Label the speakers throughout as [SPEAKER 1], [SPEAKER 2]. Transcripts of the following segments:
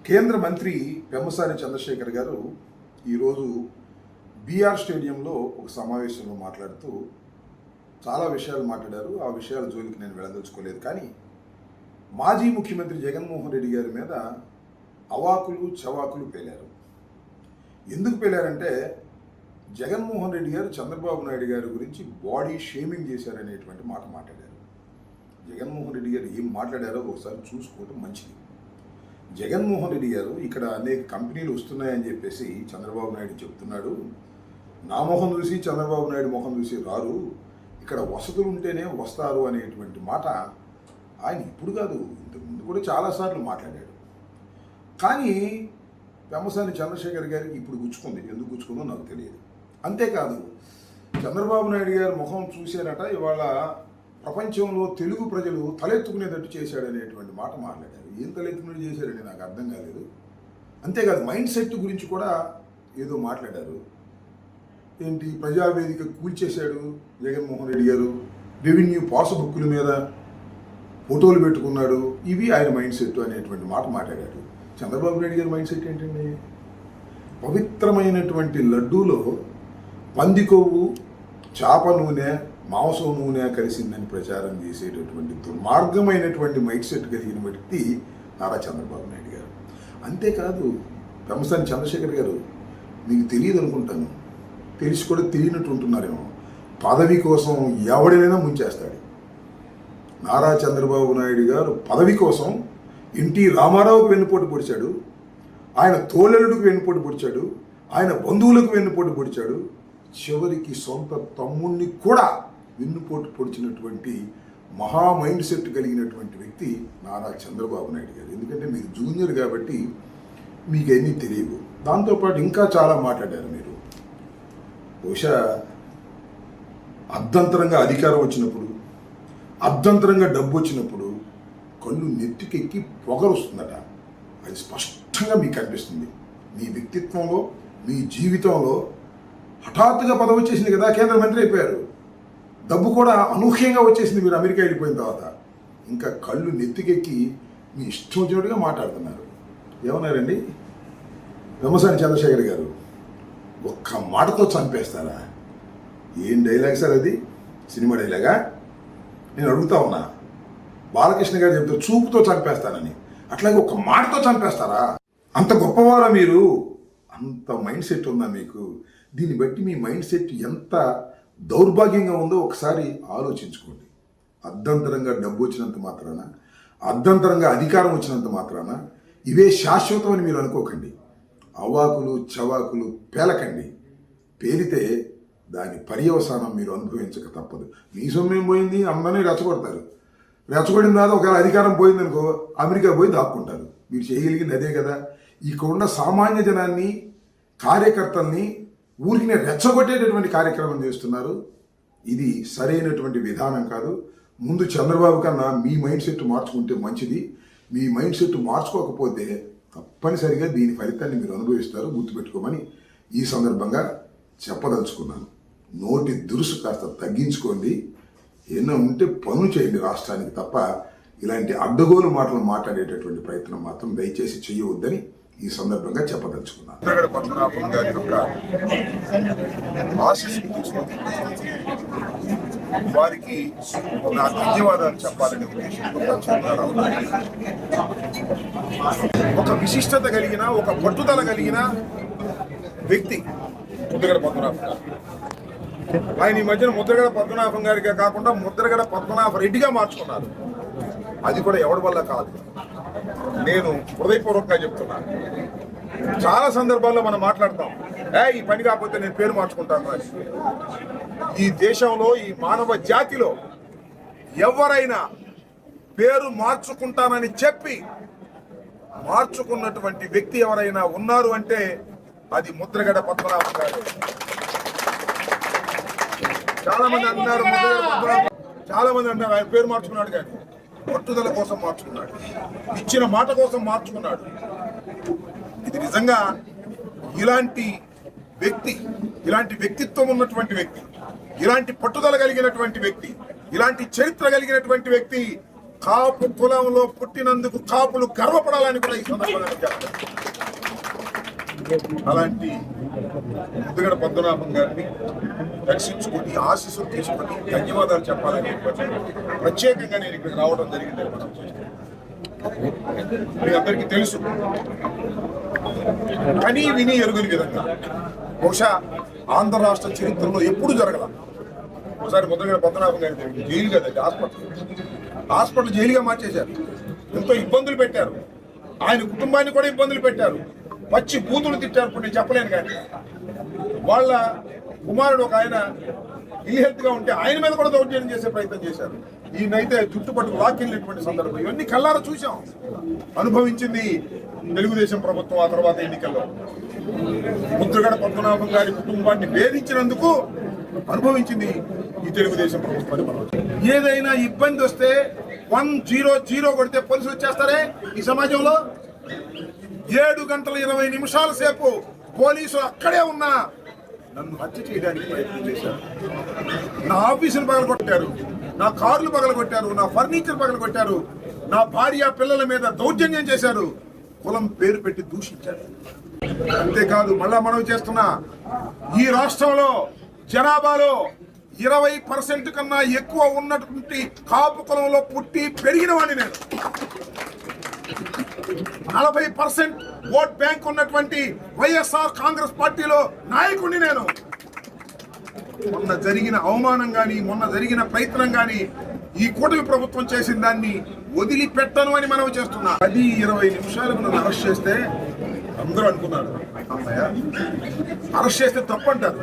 [SPEAKER 1] కేంద్ర మంత్రి పెమ్మసాని చంద్రశేఖర్ గారు ఈరోజు బీఆర్ స్టేడియంలో ఒక సమావేశంలో మాట్లాడుతూ చాలా విషయాలు మాట్లాడారు. ఆ విషయాల జోలికి నేను వెళ్ళదలుచుకోలేదు. కానీ మాజీ ముఖ్యమంత్రి జగన్మోహన్ రెడ్డి గారి మీద అవాకులు చవాకులు పేలారు. ఎందుకు పేలారంటే జగన్మోహన్ రెడ్డి గారు చంద్రబాబు నాయుడు గారి గురించి బాడీ షేమింగ్ చేశారనేటువంటి మాట మాట్లాడారు. జగన్మోహన్ రెడ్డి గారు ఏం మాట్లాడారో ఒకసారి చూసుకోవడం మంచిది. జగన్మోహన్ రెడ్డి గారు ఇక్కడ అనేక కంపెనీలు వస్తున్నాయని చెప్పేసి చంద్రబాబు నాయుడు చెప్తున్నాడు. నా మొహం చూసి చంద్రబాబు నాయుడు మొహం చూసి రారు, ఇక్కడ వసతులు ఉంటేనే వస్తారు అనేటువంటి మాట ఆయన ఇప్పుడు కాదు, ఇంతకుముందు కూడా చాలాసార్లు మాట్లాడాడు. కానీ పెమ్మసాని చంద్రశేఖర్ గారికి ఇప్పుడు గుచ్చుకుంది. ఎందుకు గుచ్చుకుందో నాకు తెలియదు. అంతేకాదు, చంద్రబాబు నాయుడు గారి ముఖం చూశారట, ఇవాళ ప్రపంచంలో తెలుగు ప్రజలు తలెత్తుకునేటట్టు చేశాడనేటువంటి మాట మాట్లాడారు. ఏం తలెత్తుకునేది చేశారండి నాకు అర్థం కాలేదు. అంతేకాదు, మైండ్ సెట్ గురించి కూడా ఏదో మాట్లాడారు. ఏంటి, ప్రజావేదిక కూల్చేశాడు జగన్మోహన్ రెడ్డి గారు, రెవెన్యూ పాస్బుక్ల మీద ఫోటోలు పెట్టుకున్నాడు, ఇవి ఆయన మైండ్ సెట్ అనేటువంటి మాట మాట్లాడాడు. చంద్రబాబు నాయుడు గారి మైండ్ సెట్ ఏంటండి? పవిత్రమైనటువంటి లడ్డూలో పంది కొవ్వు, చేప నూనె, మాంసం నూనె కలిసిందని ప్రచారం చేసేటటువంటి దుర్మార్గమైనటువంటి మైండ్ సెట్ కలిగిన వ్యక్తి నారా చంద్రబాబు నాయుడు గారు. అంతేకాదు, పెమ్మసాని చంద్రశేఖర్ గారు, మీకు తెలియదు అనుకుంటాను, తెలిసి కూడా తెలియనట్టు ఉంటున్నారేమో, పదవి కోసం ఎవడైనా ముంచేస్తాడు. నారా చంద్రబాబు నాయుడు గారు పదవి కోసం ఎన్టీ రామారావుకు వెన్నుపోటు పొడిచాడు, ఆయన తోలెలుడికి వెన్నుపోటు పొడిచాడు, ఆయన బంధువులకు వెన్నుపోటు పొడిచాడు, చివరికి సొంత తమ్ముణ్ణి కూడా వెన్నుపోటు పొడిచినటువంటి మహా మైండ్ సెట్ కలిగినటువంటి వ్యక్తి నారా చంద్రబాబు నాయుడు గారు. ఎందుకంటే మీరు జూనియర్ కాబట్టి మీకు అన్నీ తెలియవు. దాంతోపాటు ఇంకా చాలా మాట్లాడారు మీరు. బహుశా అర్ధంతరంగా అధికారం వచ్చినప్పుడు, అర్ధంతరంగా డబ్బు వచ్చినప్పుడు కళ్ళు నెత్తికెక్కి పొగరొస్తుందట. అది స్పష్టంగా మీకు కనిపిస్తుంది. మీ వ్యక్తిత్వంలో, మీ జీవితంలో హఠాత్తుగా పదవి వచ్చేసింది కదా, కేంద్ర మంత్రి అయిపోయారు. డబ్బు కూడా అనూహ్యంగా వచ్చేసింది మీరు అమెరికా వెళ్ళిపోయిన తర్వాత. ఇంకా కళ్ళు నెత్తికెక్కి మీ ఇష్టం వచ్చినట్టుగా మాట్లాడుతున్నారు. ఏమన్నారండి పెమ్మసాని చంద్రశేఖర్ గారు? ఒక్క మాటతో చంపేస్తారా? ఏం డైలాగ్ సార్ అది? సినిమా డైలాగా? నేను అడుగుతా ఉన్నా. బాలకృష్ణ గారు చెప్తారు చూపుతో చంపేస్తానని, అట్లాగే ఒక్క మాటతో చంపేస్తారా? అంత గొప్పవారా మీరు? అంత మైండ్ సెట్ ఉందా మీకు? దీన్ని బట్టి మీ మైండ్ సెట్ ఎంత దౌర్భాగ్యంగా ఉందో ఒకసారి ఆలోచించుకోండి. అర్ధంతరంగా డబ్బు వచ్చినంత మాత్రాన, అర్ధంతరంగా అధికారం వచ్చినంత మాత్రాన ఇవే శాశ్వతం అని మీరు అనుకోకండి. అవాకులు చవాకులు పేలకండి. పేలితే దాని పర్యవసానం మీరు అనుభవించక తప్పదు. మీ సొమ్మేం పోయింది, అందరినీ రెచ్చగొడతారు. రెచ్చగొడిన తర్వాత ఒకవేళ అధికారం పోయిందనుకో, అమెరికా పోయి దాక్కుంటారు. మీరు చేయగలిగింది అదే కదా. ఇక్కడున్న సామాన్య జనాన్ని, కార్యకర్తల్ని ఊరికి రెచ్చగొట్టేటటువంటి కార్యక్రమం చేస్తున్నారు. ఇది సరైనటువంటి విధానం కాదు. ముందు చంద్రబాబు కన్నా మీ మైండ్ సెట్ మార్చుకుంటే మంచిది. మీ మైండ్ సెట్ మార్చుకోకపోతే తప్పనిసరిగా దీని ఫలితాన్ని మీరు అనుభవిస్తారు. గుర్తుపెట్టుకోమని ఈ సందర్భంగా చెప్పదలుచుకున్నాను. నోటి దురుసు కాస్త తగ్గించుకోండి. ఏమైనా ఉంటే పనులు చేయండి రాష్ట్రానికి తప్ప ఇలాంటి అడ్డగోలు మాటలు మాట్లాడేటటువంటి ప్రయత్నం మాత్రం దయచేసి చేయవద్దని ఈ సందర్భంగా చెప్పదలుచుకున్నాను. పద్మనాభం గారి యొక్క ఆశీస్సులు తీసుకొని వారికి నా ధన్యవాదాలు చెప్పాలనే ఉద్దేశంతో ఒక విశిష్టత కలిగిన, ఒక పట్టుదల కలిగిన వ్యక్తి ముద్రగడ పద్మనాభం గారు. ఆయన ఈ మధ్యన ముద్రగడ పద్మనాభం గారిగా కాకుండా ముద్రగడ పద్మనాభ రెడ్డిగా మార్చుకున్నారు. అది కూడా ఎవరి వల్ల కాదు. నేను హృదయపూర్వకంగా చెప్తున్నాను. చాలా సందర్భాల్లో మనం మాట్లాడతాం, ఈ పని కాకపోతే నేను పేరు మార్చుకుంటాను అని. ఈ దేశంలో, ఈ మానవ జాతిలో ఎవరైనా పేరు మార్చుకుంటానని చెప్పి మార్చుకున్నటువంటి వ్యక్తి ఎవరైనా ఉన్నారు అంటే అది ముద్రగడ పద్మనాభం గారు. చాలా మంది అంటున్నారు ముద్రగడ పద్మనాభం, చాలా మంది అంటున్నారు ఆయన పేరు మార్చుకున్నాడు కానీ పట్టుదల కోసం మార్చుకున్నాడు, ఇచ్చిన మాట కోసం మార్చుకున్నాడు. ఇది నిజంగా ఇలాంటి వ్యక్తి, ఇలాంటి వ్యక్తిత్వం ఉన్నటువంటి వ్యక్తి, ఇలాంటి పట్టుదల కలిగినటువంటి వ్యక్తి, ఇలాంటి చరిత్ర కలిగినటువంటి వ్యక్తి కాపు కులంలో పుట్టినందుకు కాపులు గర్వపడాలని కూడా ఈ సందర్భంగా చెప్తారు. అలాంటి ముద్దుగడ పద్మనాభం గారిని దర్శించుకొని ఆశీస్సులు తీసుకొని ధన్యవాదాలు చెప్పాలని ప్రత్యేకంగా నేను ఇక్కడికి రావడం జరిగింది. మీ అందరికీ తెలుసు, కానీ విని ఎరుగుని విధంగా బహుశా ఆంధ్ర రాష్ట్ర చరిత్రలో ఎప్పుడు జరగల. ఒకసారి ముద్దుగడ పద్మనాభం గారి జైలు కదండి, హాస్పిటల్ జైలుగా మార్చేశారు. ఎంతో ఇబ్బందులు పెట్టారు, ఆయన కుటుంబాన్ని కూడా ఇబ్బందులు పెట్టారు, పచ్చి బూతులు తిట్టారు. ఇప్పుడు నేను చెప్పలేను, కానీ వాళ్ళ కుమారుడు ఒక ఆయన ఇల్హెల్త్గా ఉంటే ఆయన మీద కూడా దౌర్జన్యం చేసే ప్రయత్నం చేశారు. ఈయనైతే జుట్టుపట్టుకు లాక్కెళ్ళినటువంటి సందర్భం ఇవన్నీ కళ్ళారా చూసాం, అనుభవించింది తెలుగుదేశం ప్రభుత్వం. ఆ తర్వాత ఎన్నికల్లో ముద్రగడ పద్మనాభం గారి కుటుంబాన్ని వేధించినందుకు అనుభవించింది ఈ తెలుగుదేశం ప్రభుత్వాన్ని. ఏదైనా ఇబ్బంది వస్తే 100 కొడితే పోలీసులు వచ్చేస్తారే ఈ సమాజంలో. 7 గంటల 20 నిమిషాల సేపు పోలీసులు అక్కడే ఉన్నా నన్ను హత్య చేయడానికి ప్రయత్నం చేశారు. నా ఆఫీసును పగలగొట్టారు, నా కార్లు పగలగొట్టారు, నా ఫర్నిచర్ పగలగొట్టారు, నా భార్య పిల్లల మీద దౌర్జన్యం చేశారు, కులం పేరు పెట్టి దూషించారు. అంతేకాదు మళ్ళా మనం చేస్తున్నా, ఈ రాష్ట్రంలో జనాభాలో 20% కన్నా ఎక్కువ ఉన్నటువంటి కాపు కులంలో పుట్టి పెరిగిన వాడిని నేను. 40% ఓట్ బ్యాంక్ ఉన్నటువంటి వైఎస్ఆర్ కాంగ్రెస్ పార్టీలో నాయకుడిని నేను. మొన్న జరిగిన అవమానం గాని, మొన్న జరిగిన ప్రయత్నం గాని, ఈ కూటమి ప్రభుత్వం చేసిన దాన్ని వదిలిపెట్టను అని మనం చేస్తున్నా. 10-20 నిమిషాలకు నన్ను అరెస్ట్ చేస్తే అందరూ అనుకున్నారు, అమ్మయ్య అరెస్ట్ చేస్తే తప్పు అంటారు,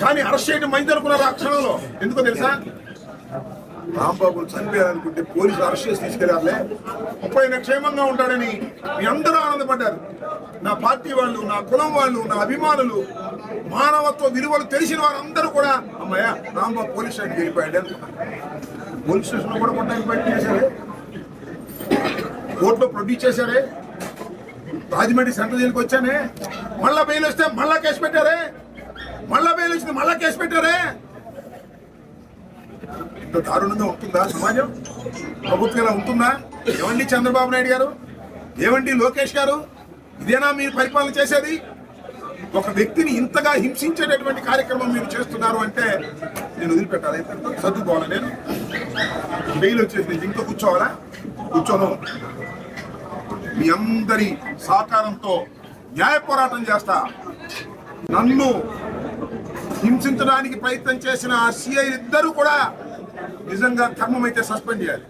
[SPEAKER 1] కానీ అరెస్ట్ చేయడం మంచి అనుకున్నారు ఆ క్షణంలో. ఎందుకో తెలుసా, రాంబాబును చనిపోయారనుకుంటే పోలీసులు అరెస్ట్ చేసి తీసుకెళ్లారులే, 30 క్షేమంగా ఉంటాడని మీ అందరూ ఆనందపడ్డారు. నా పార్టీ వాళ్ళు, నా కులం వాళ్ళు, నా అభిమానులు, మానవత్వ విలువలు తెలిసిన వారందరూ కూడా అమ్మయ్య రాంబాబు పోలీస్ స్టేషన్కి వెళ్ళిపోయాడు అనుకున్నారు. పోలీస్ స్టేషన్లో కూడా కొట్టడానికి ప్రయత్నం చేశారే, కోర్టులో ప్రొడ్యూస్ చేశారే, రాజమండ్రి సెంట్రల్ జైలుకి వచ్చానే, మళ్ళా బెయిల్ వస్తే మళ్ళా కేసు పెట్టారే, మళ్ళా బెయిల్ వచ్చింది మళ్ళా కేసు పెట్టారే. ఇంత దారుణంగా ఉంటుందా సమాజం? ప్రభుత్వం ఇలా ఉంటుందా? ఏమండి చంద్రబాబు నాయుడు గారు, ఏమండి లోకేష్ గారు, ఇదేనా మీరు పరిపాలన చేసేది? ఒక వ్యక్తిని ఇంతగా హింసించేటటువంటి కార్యక్రమం మీరు చేస్తున్నారు అంటే నేను వదిలిపెట్టాలి, సర్దుకోవాలా? నేను బెయిల్ వచ్చేసి ఇంట్లో కూర్చోవాలా? కూర్చోను. మీ అందరి సహకారంతో న్యాయ పోరాటం చేస్తా. నన్ను హింసించడానికి ప్రయత్నం చేసిన ఆ సిఐ ఇద్దరు కూడా నిజంగా ధర్మం అయితే సస్పెండ్ చేయాలి,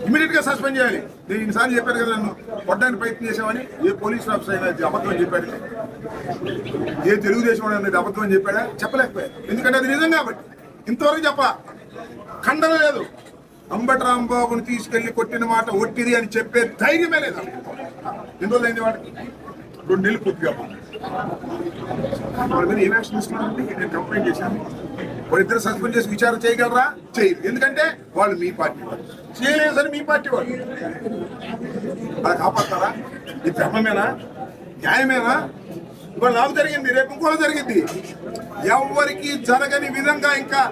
[SPEAKER 1] ఇమీడియట్ గా సస్పెండ్ చేయాలి. నేను ఇన్నిసార్లు చెప్పాను కదా, నన్ను కొట్టడానికి ప్రయత్నం చేసామని. ఏ పోలీస్ ఆఫీసర్ అయినా అబద్ధం అని చెప్పాడు, ఏ తెలుగుదేశం అనేది అబద్ధం అని చెప్పాడా? చెప్పలేకపోయాడు, ఎందుకంటే అది నిజం కాబట్టి. ఇంతవరకు చెప్ప ఖండన లేదు. అంబటి రాంబాబుని తీసుకెళ్లి కొట్టిన మాట ఒట్టిది అని చెప్పే ధైర్యమే లేదు. ఎన్ని రోజులు అయింది వాడికి? 2 నెలలు పూర్తిగా. వాళ్ళ మీద ఏం యాక్షన్ తీసుకున్నారంటే నేను కంప్లైంట్ చేశాను. వాళ్ళిద్దరు సస్పెండ్ చేసి విచారణ చేయగలరా? చేయరు, ఎందుకంటే వాళ్ళు మీ పార్టీ వాళ్ళు. చేయలేదు సరే మీ పార్టీ వాళ్ళు. అలా కాపాడతారా? ఇది ధర్మమేనా? న్యాయమేనా? ఇవాళ నాకు జరిగింది, రేపు ఇంకోటి జరిగింది. ఎవరికి జరగని విధంగా ఇంకా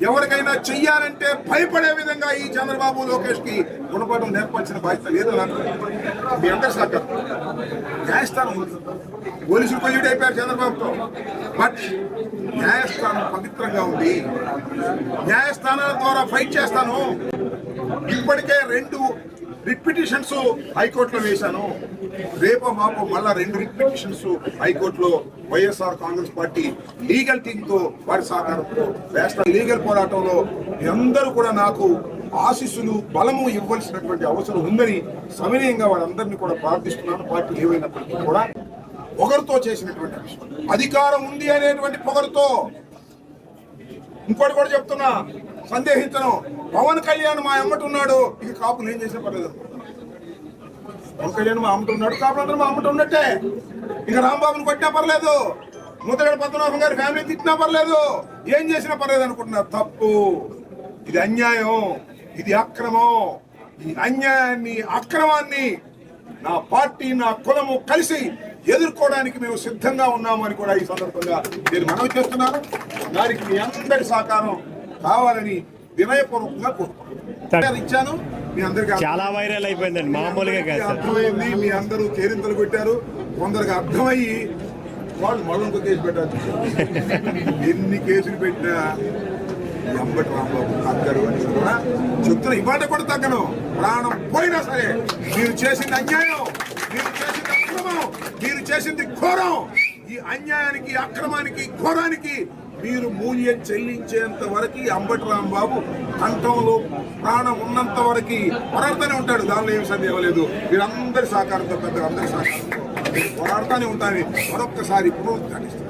[SPEAKER 1] ఎవరికైనా చెయ్యాలంటే భయపడే విధంగా ఈ చంద్రబాబు లోకేష్ కి గుణపాఠం నేర్పాల్సిన బాధ్యత లేదు నాకు. మీ అందరి సహకారం. న్యాయస్థానం పోలీసులు కొల్యూట్ అయిపోయారు చంద్రబాబుతో, బట్ న్యాయస్థానం పవిత్రంగా ఉంది. న్యాయస్థానాల ద్వారా ఫైట్ చేస్తాను. ఇప్పటికే 2 రిట్ పిటిషన్స్ హైకోర్టులో వేశాను. రేపో మాపో మళ్ళా 2 రిట్ పిటిషన్స్ హైకోర్టులో YSR Congress party legal team తో వారి సహకారంతో వేస్తా. లీగల్ పోరాటంలో అందరూ కూడా నాకు ఆశీస్సులు బలము ఇవ్వాల్సినటువంటి అవసరం ఉందని సవినయంగా వారందరినీ కూడా ప్రార్థిస్తున్నాను. పార్టీ ఏమైనప్పటికీ కూడా పొగరుతో చేసినటువంటి విషయం, అధికారం ఉంది అనేటువంటి పొగరుతో. ఇంకోటి కూడా చెప్తున్నా, సందేహించను. పవన్ కళ్యాణ్ మా అమ్మటి ఉన్నాడు, ఇక కాపులు ఏం చేసినా పర్లేదు. పవన్ కళ్యాణ్ మా అమ్మటి ఉన్నాడు, కాపులందరూ మా అమ్మటి ఉన్నట్టే. ఇక రాంబాబుని కొట్టినా పర్లేదు, ముద్రగడ పద్మనాభం గారి ఫ్యామిలీ తిట్టినా పర్లేదు, ఏం చేసినా పర్లేదు అనుకుంటున్నారు. తప్పు. ఇది అన్యాయం, ఇది అక్రమం. ఈ అన్యాయాన్ని, అక్రమాన్ని నా పార్టీ, నా కులము కలిసి ఎదుర్కోవడానికి మేము సిద్ధంగా ఉన్నాము అని కూడా ఈ సందర్భంగా నేను మనవి చేస్తున్నాను. దానికి మీ అందరి సహకారం కావాలని వినయపూర్వకంగా కోరుకుంటున్నాను. ఇచ్చాను మీ అందరికీ
[SPEAKER 2] చాలా వైరల్ అయిపోయిందండి, మామూలుగా కాదు సార్.
[SPEAKER 1] అర్థమైంది, మీ అందరూ కేరింతలు పెట్టారు. కొందరికి అర్థమయ్యి వాళ్ళు మళ్ళీ ఇంకో కేసు పెట్టారు. ఎన్ని కేసులు పెట్టినా ఈ అంబటి రాంబాబు తగ్గరు అని కూడా చెప్తున్నా. ఇవాళ కూడా తగ్గను, ప్రాణం పోయినా సరే. మీరు చేసింది అన్యాయం, మీరు చేసింది అక్రమం, మీరు చేసింది ఘోరం. ఈ అన్యాయానికి, అక్రమానికి, ఘోరానికి మీరు మూల్యం చెల్లించేంత వరకు అంబటి రాంబాబు కంఠంలో ప్రాణం ఉన్నంత వరకు పోరాడుతూనే ఉంటాడు. దానిలో ఏమి సందేహం లేదు. మీరందరి సహకారంతో, పెద్దలు అందరి సహకారంతో పోరాడుతూనే ఉంటాను. మరొక్కసారి పునరుద్ఘాటిస్తాను.